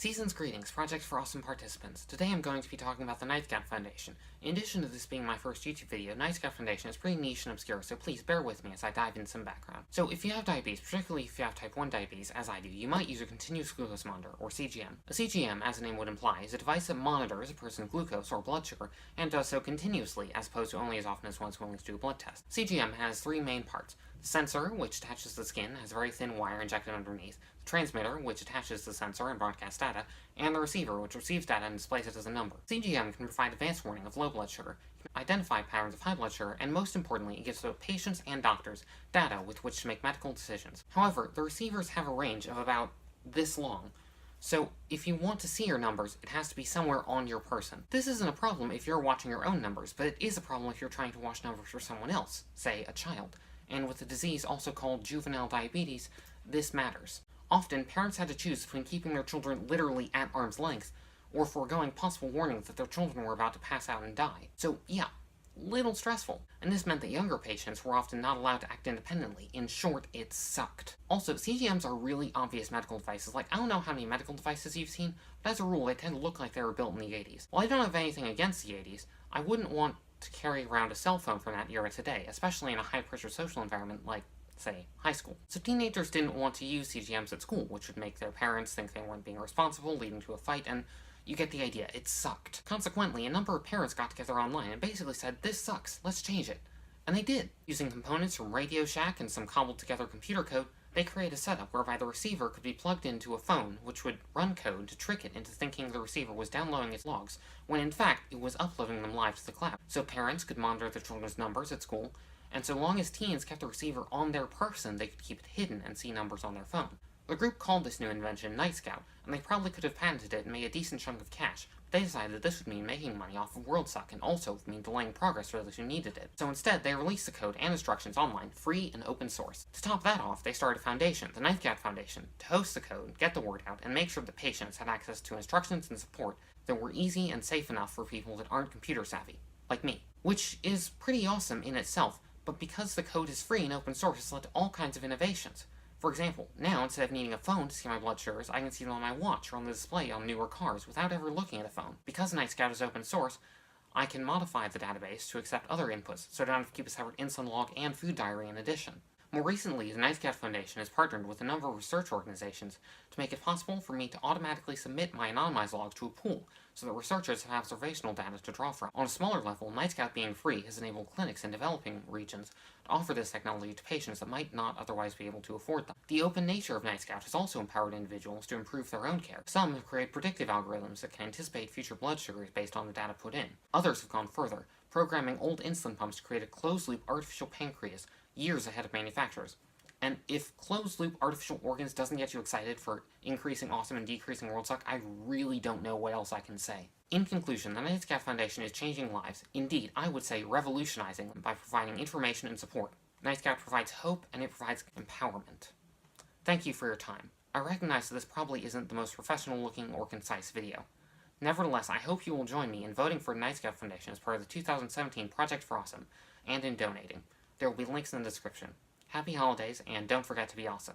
Season's greetings, Project for Awesome participants. Today I'm going to be talking about the Nightscout Foundation. In addition to this being my first YouTube video, Nightscout Foundation is pretty niche and obscure, so please bear with me as I dive in some background. So if you have diabetes, particularly if you have type 1 diabetes, as I do, you might use a continuous glucose monitor, or CGM. A CGM, as the name would imply, is a device that monitors a person's glucose, or blood sugar, and does so continuously, as opposed to only as often as one's willing to do a blood test. CGM has three main parts. The sensor, which attaches to the skin, has a very thin wire injected underneath, the transmitter, which attaches to the sensor and broadcasts data, and the receiver, which receives data and displays it as a number. CGM can provide advanced warning of low blood sugar, identify patterns of high blood sugar, and most importantly, it gives both patients and doctors data with which to make medical decisions. However, the receivers have a range of about this long, so if you want to see your numbers, it has to be somewhere on your person. This isn't a problem if you're watching your own numbers, but it is a problem if you're trying to watch numbers for someone else, say a child. And with a disease also called juvenile diabetes, this matters. Often, parents had to choose between keeping their children literally at arm's length, or foregoing possible warnings that their children were about to pass out and die. So yeah, little stressful. And this meant that younger patients were often not allowed to act independently. In short, it sucked. Also, CGMs are really obvious medical devices. Like, I don't know how many medical devices you've seen, but as a rule, they tend to look like they were built in the 80s. While I don't have anything against the 80s, I wouldn't want to carry around a cell phone from that era today, especially in a high-pressure social environment like, say, high school. So teenagers didn't want to use CGMs at school, which would make their parents think they weren't being responsible, leading to a fight, and you get the idea, it sucked. Consequently, a number of parents got together online and basically said, this sucks, let's change it. And they did. Using components from Radio Shack and some cobbled-together computer code, they created a setup whereby the receiver could be plugged into a phone, which would run code to trick it into thinking the receiver was downloading its logs, when in fact it was uploading them live to the cloud. So parents could monitor their children's numbers at school, and so long as teens kept the receiver on their person, they could keep it hidden and see numbers on their phone. The group called this new invention Nightscout, and they probably could have patented it and made a decent chunk of cash, but they decided that this would mean making money off of WorldSuck and also would mean delaying progress for those who needed it. So instead, they released the code and instructions online, free and open source. To top that off, they started a foundation, the Nightscout Foundation, to host the code, get the word out, and make sure that patients had access to instructions and support that were easy and safe enough for people that aren't computer savvy, like me. Which is pretty awesome in itself, but because the code is free and open source, it's led to all kinds of innovations. For example, now instead of needing a phone to see my blood sugars, I can see them on my watch or on the display on newer cars without ever looking at a phone. Because Nightscout is open source, I can modify the database to accept other inputs, so I don't have to keep a separate insulin log and food diary in addition. More recently, the Nightscout Foundation has partnered with a number of research organizations to make it possible for me to automatically submit my anonymized logs to a pool, so that researchers have observational data to draw from. On a smaller level, Nightscout being free has enabled clinics in developing regions to offer this technology to patients that might not otherwise be able to afford them. The open nature of Nightscout has also empowered individuals to improve their own care. Some have created predictive algorithms that can anticipate future blood sugars based on the data put in. Others have gone further, programming old insulin pumps to create a closed-loop artificial pancreas years ahead of manufacturers. And if closed-loop artificial organs doesn't get you excited for increasing awesome and decreasing WorldSuck, I really don't know what else I can say. In conclusion, the Nightscout Foundation is changing lives. Indeed, I would say revolutionizing them by providing information and support. Nightscout provides hope and it provides empowerment. Thank you for your time. I recognize that this probably isn't the most professional-looking or concise video. Nevertheless, I hope you will join me in voting for the Nightscout Foundation as part of the 2017 Project for Awesome, and in donating. There will be links in the description. Happy holidays, and don't forget to be awesome.